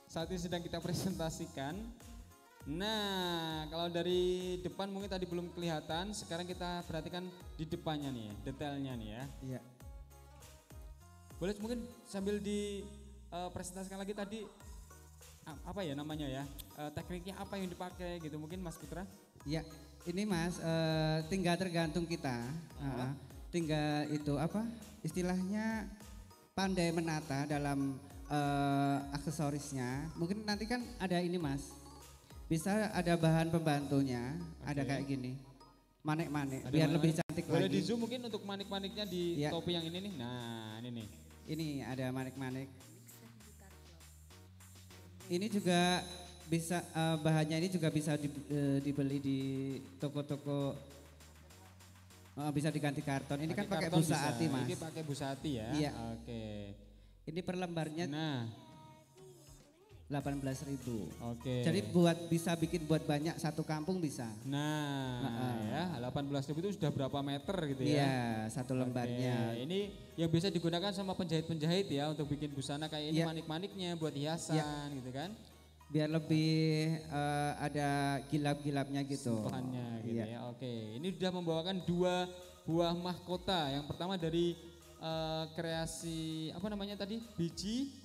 saat ini sedang kita presentasikan. Nah, kalau dari depan mungkin tadi belum kelihatan, sekarang kita perhatikan di depannya nih, detailnya nih ya. Iya. Boleh mungkin sambil dipresentasikan lagi tadi apa ya namanya ya, tekniknya apa yang dipakai gitu mungkin Mas Putra? Ya, ini Mas, tinggal tergantung kita. Tinggal itu apa? Istilahnya pandai menata dalam aksesorisnya. Mungkin nanti kan ada ini Mas. Bisa ada bahan pembantunya, ada kayak gini. Manik-manik biar lebih cantik boleh lagi. Boleh di zoom mungkin untuk manik-maniknya di topi yang ini nih. Nah, ini nih. Ini ada manik-manik. Ini juga bisa bahannya ini juga bisa dibeli di toko-toko, bisa diganti karton. Ini kan pakai busa ati Mas. Ini pakai busa ati ya. Iya. Oke. Ini per lembarnya. Nah, 18.000. Oke. Jadi bisa bikin buat banyak satu kampung bisa. Nah, ya 18.000 itu sudah berapa meter gitu ya? Iya, satu lembarnya. Oke. Ini yang bisa digunakan sama penjahit-penjahit ya untuk bikin busana kayak ini manik-maniknya buat hiasan gitu kan? Biar lebih ada gilap-gilapnya gitu. Sentuhannya gitu ya. Oke, ini sudah membawakan 2 buah mahkota. Yang pertama dari kreasi apa namanya tadi? Biji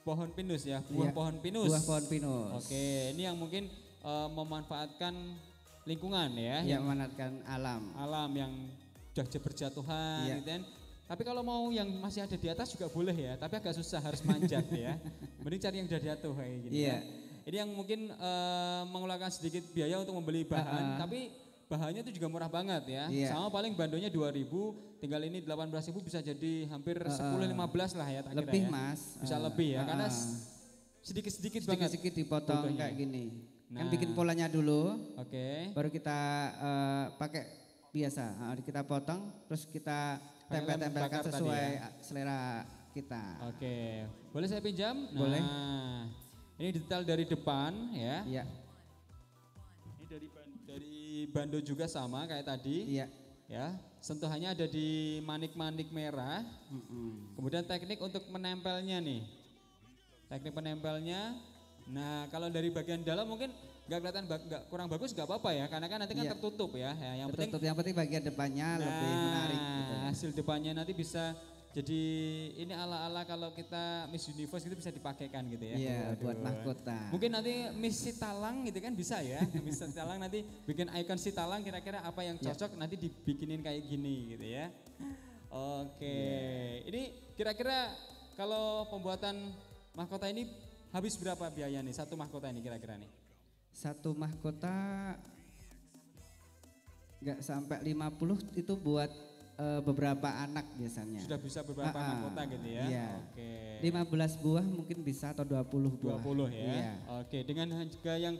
pohon pinus ya, buah pohon pinus. Buah pohon pinus. Oke, ini yang mungkin memanfaatkan lingkungan ya. Yang memanfaatkan alam. Alam yang sudah berjatuhan gitu kan. Tapi kalau mau yang masih ada di atas juga boleh ya, tapi agak susah harus manjat ya. Mending cari yang sudah jatuh kayak gini ya. Ini yang mungkin mengeluarkan sedikit biaya untuk membeli bahan, tapi bahannya itu juga murah banget ya. Sama paling bandonya 2.000, tinggal ini 18.000 bisa jadi hampir 10-15 lah ya tak kira lebih ya. Mas. Bisa lebih ya, karena sedikit-sedikit banget. Sedikit dipotong butuhnya. kayak gini. Kan bikin polanya dulu. Oke. Baru kita pakai biasa. Kita potong, terus kita tempel-tempelkan sesuai selera kita. Oke. Boleh saya pinjam? Boleh. Nah, ini detail dari depan ya. Iya. Ini dari bando juga sama kayak tadi. Iya. Ya, sentuhannya ada di manik-manik merah. Kemudian teknik untuk menempelnya nih. Teknik penempelnya. Nah, kalau dari bagian dalam mungkin nggak kelihatan kurang bagus nggak apa-apa ya, karena kan nanti kan tertutup ya. Yang penting bagian depannya lebih menarik. Gitu. Hasil depannya nanti bisa jadi ini ala-ala kalau kita Miss Universe gitu bisa dipakaikan gitu ya. Iya, buat mahkota. Mungkin nanti Miss Sitalang gitu kan bisa ya. Miss Sitalang nanti bikin ikon Sitalang kira-kira apa yang cocok nanti dibikinin kayak gini gitu ya. Oke. Ini kira-kira kalau pembuatan mahkota ini habis berapa biaya nih satu mahkota ini kira-kira nih? Satu mahkota nggak sampai 50 itu buat beberapa anak biasanya. Sudah bisa beberapa mahkota gitu ya. Iya. Oke. 15 buah mungkin bisa atau 20 buah. 20 ya. Iya. Oke, dengan harga yang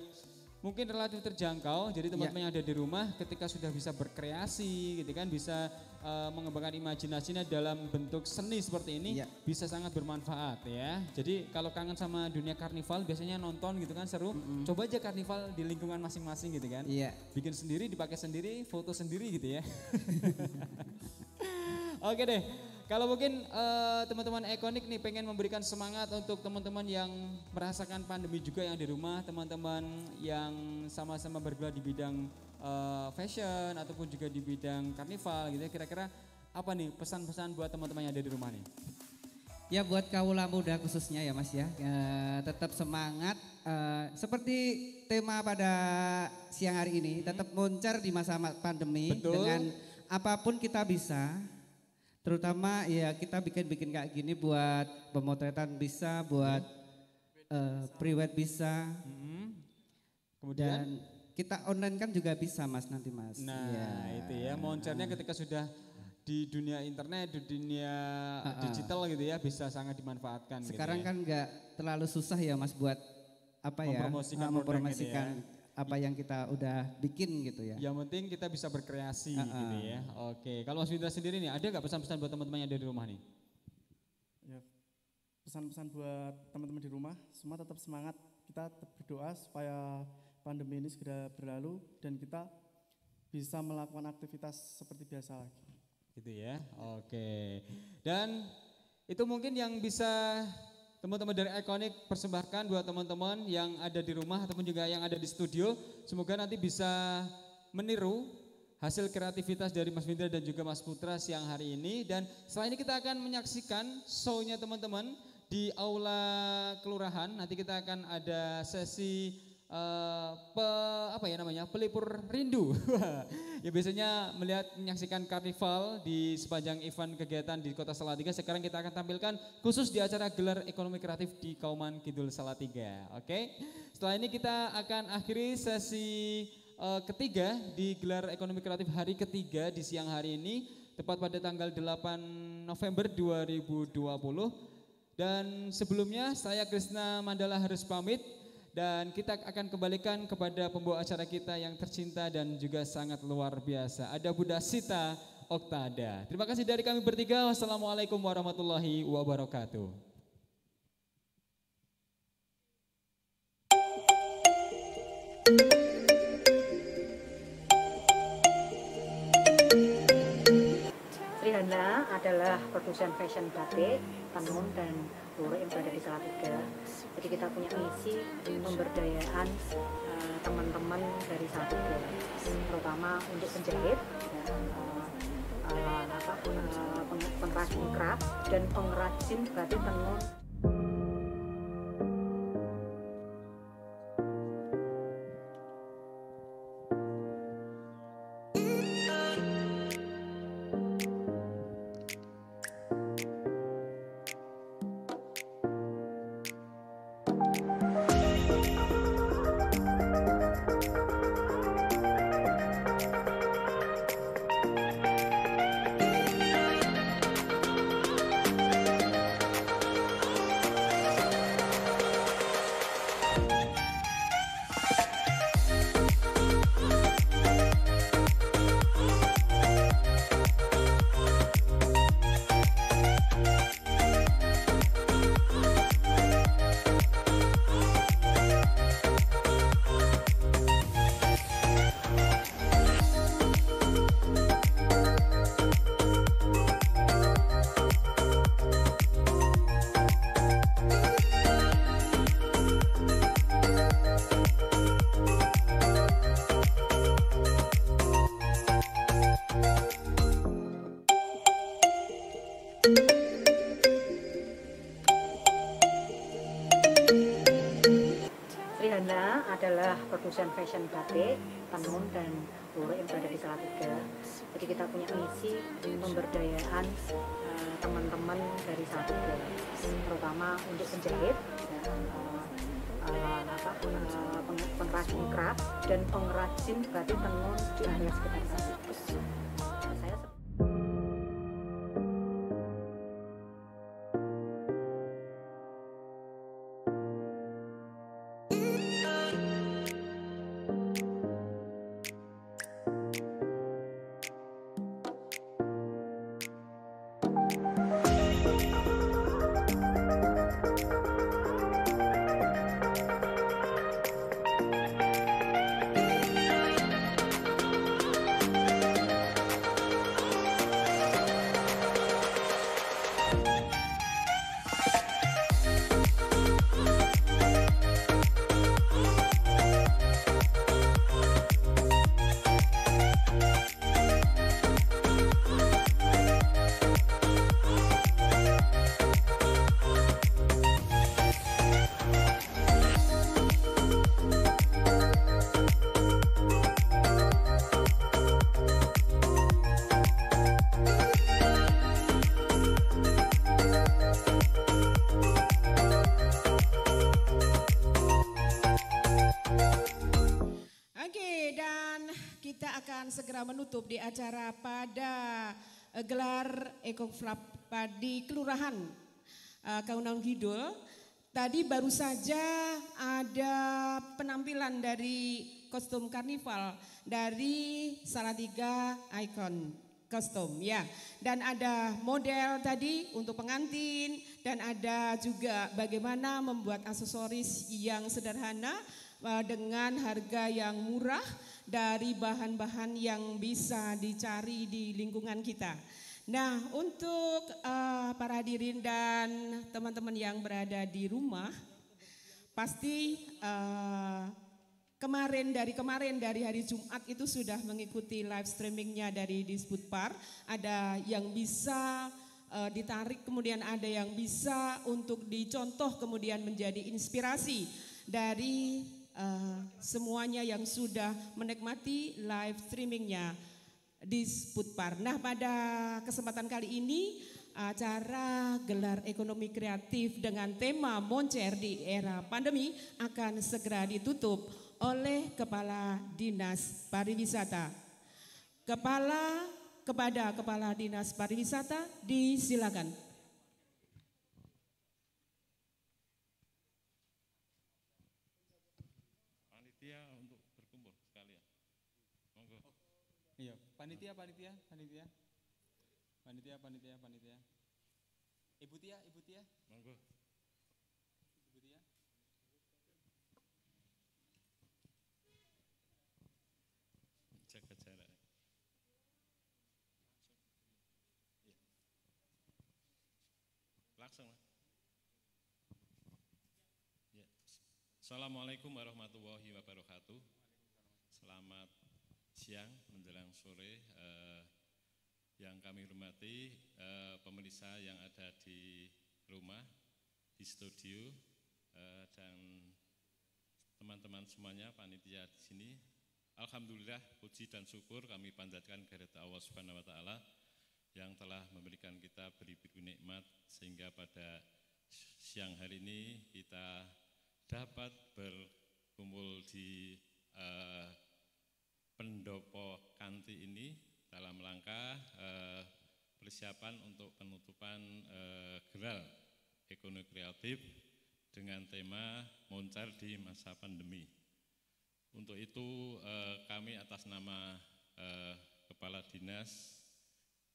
mungkin relatif terjangkau. Jadi teman-teman yang ada di rumah ketika sudah bisa berkreasi gitu kan, bisa mengembangkan imajinasinya dalam bentuk seni seperti ini bisa sangat bermanfaat ya. Jadi kalau kangen sama dunia karnival biasanya nonton gitu kan seru. Coba aja karnival di lingkungan masing-masing gitu kan. Iya. Bikin sendiri, dipakai sendiri, foto sendiri gitu ya. Oke deh. Kalau mungkin teman-teman Ikonik nih pengen memberikan semangat untuk teman-teman yang merasakan pandemi juga yang di rumah, teman-teman yang sama-sama bergerak di bidang fashion ataupun juga di bidang karnival gitu ya, kira-kira apa nih pesan-pesan buat teman-teman yang ada di rumah nih? Ya buat kaula muda khususnya ya Mas ya, tetap semangat seperti tema pada siang hari ini, tetap moncer di masa pandemi. Betul. Dengan apapun kita bisa. Terutama ya kita bikin kayak gini buat pemotretan bisa, buat prewed bisa. Kemudian kita online kan juga bisa Mas nanti Mas. Nah itu ya moncernya ketika sudah di dunia internet, di dunia digital gitu ya bisa sangat dimanfaatkan. Sekarang gitu ya. kan nggak terlalu susah ya Mas buat apa ya mempromosikan gitu ya. Apa yang kita udah bikin gitu ya. Yang penting kita bisa berkreasi gitu ya. Oke, kalau Mas Fitra sendiri nih ada nggak pesan-pesan buat teman-teman yang ada di rumah nih? Ya, pesan-pesan buat teman-teman di rumah, semua tetap semangat. Kita tetap berdoa supaya pandemi ini segera berlalu dan kita bisa melakukan aktivitas seperti biasa lagi. Gitu ya. Oke. Dan itu mungkin yang bisa teman-teman dari Iconic persembahkan buat teman-teman yang ada di rumah ataupun juga yang ada di studio. Semoga nanti bisa meniru hasil kreativitas dari Mas Findra dan juga Mas Putra siang hari ini. Dan setelah ini kita akan menyaksikan show-nya teman-teman di Aula Kelurahan. Nanti kita akan ada sesi pelipur rindu. Ya biasanya menyaksikan karnival di sepanjang event kegiatan di Kota Salatiga. Sekarang kita akan tampilkan khusus di acara gelar ekonomi kreatif di Kauman Kidul Salatiga. Oke. Setelah ini kita akan akhiri sesi ketiga di gelar ekonomi kreatif hari ketiga di siang hari ini, tepat pada tanggal 8 November 2020. Dan sebelumnya saya Krisna Mandala harus pamit. Dan kita akan kembalikan kepada pembawa acara kita yang tercinta dan juga sangat luar biasa. Ada Bunda Sita Oktada. Terima kasih dari kami bertiga. Wassalamualaikum warahmatullahi wabarakatuh. Trihana adalah produsen fashion batik, tenun dan lurik yang berada di Salatiga. Jadi kita punya misi pemberdayaan teman-teman dari Salatiga, terutama untuk penjahit, pengrajin craft dan pengrajin batik tenun. Adalah produsen fashion batik, tenun dan lurik yang berada di Salatiga. Jadi kita punya misi pemberdayaan teman-teman dari Salatiga, terutama untuk penjahit, pengrajin craft dan pengrajin batik tenun di area sekitar Salatiga. Segera menutup di acara pada gelar Ekoflap di Kelurahan Kauman Kidul. Tadi baru saja ada penampilan dari kostum karnival dari Salatiga Icon Kostum ya. Dan ada model tadi untuk pengantin dan ada juga bagaimana membuat aksesoris yang sederhana dengan harga yang murah dari bahan-bahan yang bisa dicari di lingkungan kita. Nah, untuk para hadirin dan teman-teman yang berada di rumah, pasti kemarin dari hari Jumat itu sudah mengikuti live streamingnya dari Disputpar. Ada yang bisa ditarik, kemudian ada yang bisa untuk dicontoh, kemudian menjadi inspirasi dari semuanya yang sudah menikmati live streamingnya Disputpar. Nah, pada kesempatan kali ini acara gelar ekonomi kreatif dengan tema Moncer di era pandemi akan segera ditutup oleh Kepala Dinas Pariwisata. Kepada Kepala Dinas Pariwisata disilakan. Panitia untuk berkumpul sekalian. Monggo. Iya, panitia. Ibu Tia. Monggo. Ibu Tia. Jaga jarak. Iya. Langsung. Ya. Assalamualaikum warahmatullahi wabarakatuh. Selamat siang menjelang sore. Yang kami hormati pemirsa yang ada di rumah, di studio, dan teman-teman semuanya, panitia di sini. Alhamdulillah, puji dan syukur kami panjatkan kehadirat Allah Subhanahu wa taala yang telah memberikan kita beribu nikmat sehingga pada siang hari ini kita dapat berkumpul di pendopo kanti ini dalam rangka persiapan untuk penutupan gelar ekonomi kreatif dengan tema Moncer di masa pandemi. Untuk itu kami atas nama Kepala Dinas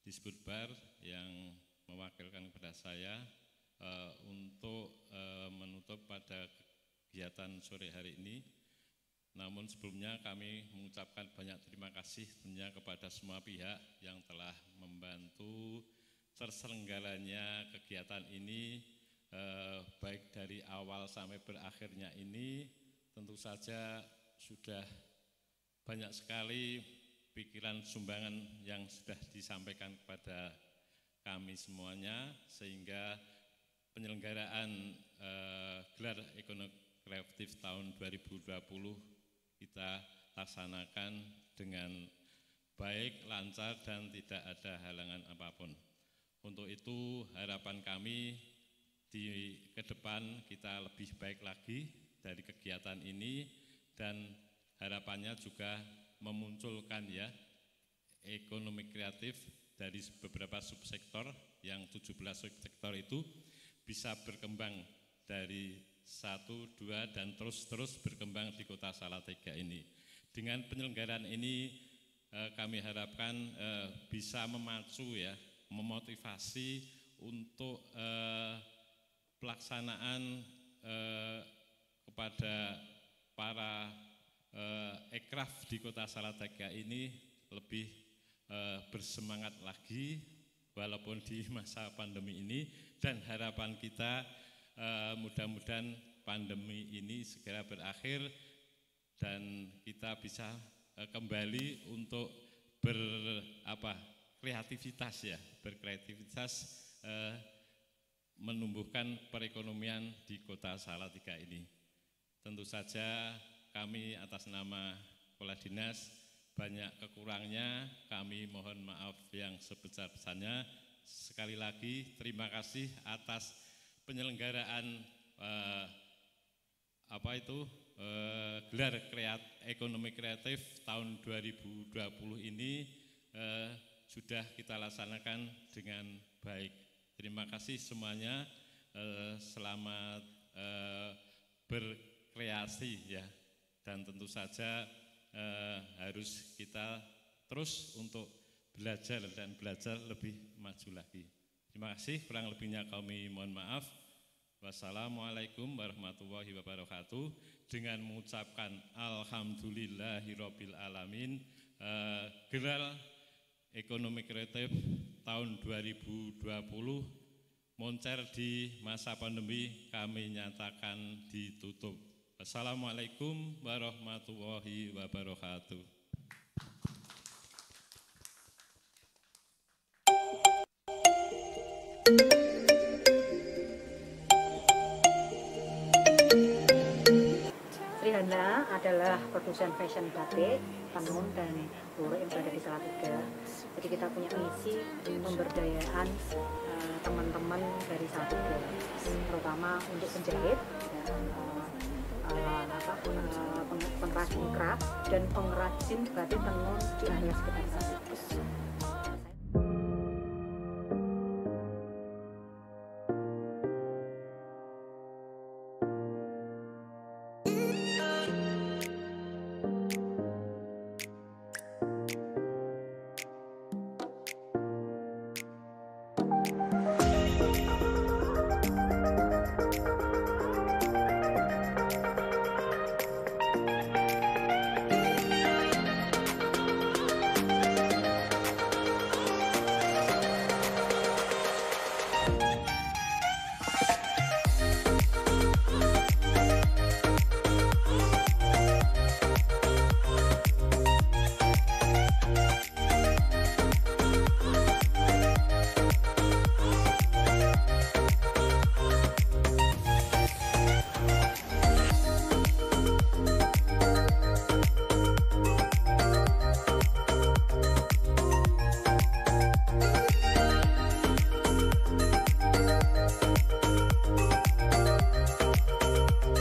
Disputpar yang mewakilkan kepada saya untuk menutup pada kegiatan sore hari ini. Namun sebelumnya kami mengucapkan banyak terima kasih tentunya kepada semua pihak yang telah membantu terselenggaranya kegiatan ini, baik dari awal sampai berakhirnya ini. Tentu saja sudah banyak sekali pikiran sumbangan yang sudah disampaikan kepada kami semuanya, sehingga penyelenggaraan gelar ekonomi kreatif tahun 2020 kita laksanakan dengan baik, lancar, dan tidak ada halangan apapun. Untuk itu harapan kami di ke depan kita lebih baik lagi dari kegiatan ini, dan harapannya juga memunculkan ya ekonomi kreatif dari beberapa subsektor, yang 17 subsektor itu bisa berkembang dari 1, 2 dan terus berkembang di Kota Salatiga ini. Dengan penyelenggaraan ini kami harapkan bisa memacu ya, memotivasi untuk pelaksanaan kepada para ekraf di Kota Salatiga ini lebih bersemangat lagi walaupun di masa pandemi ini, dan harapan kita mudah-mudahan pandemi ini segera berakhir dan kita bisa kembali untuk berkreativitas menumbuhkan perekonomian di Kota Salatiga ini. Tentu saja kami atas nama Kepala Dinas banyak kekurangnya, kami mohon maaf yang sebesar-besarnya. Sekali lagi terima kasih atas penyelenggaraan gelar ekonomi kreatif tahun 2020 ini sudah kita laksanakan dengan baik. Terima kasih semuanya, selamat berkreasi ya, dan tentu saja harus kita terus untuk belajar lebih maju lagi. Terima kasih, kurang lebihnya kami mohon maaf. Wassalamualaikum warahmatullahi wabarakatuh. Dengan mengucapkan alhamdulillahirabbil alamin, gelar ekonomi kreatif tahun 2020 Moncer di masa pandemi kami nyatakan ditutup. Assalamualaikum warahmatullahi wabarakatuh. Srihana adalah produsen fashion batik, tenun dan lurik yang berada di Salatiga. Jadi kita punya misi pemberdayaan teman-teman dari Salatiga, terutama untuk penjahit, pengrajin craft dan pengrajin batik tenun di area sekitar Salatiga.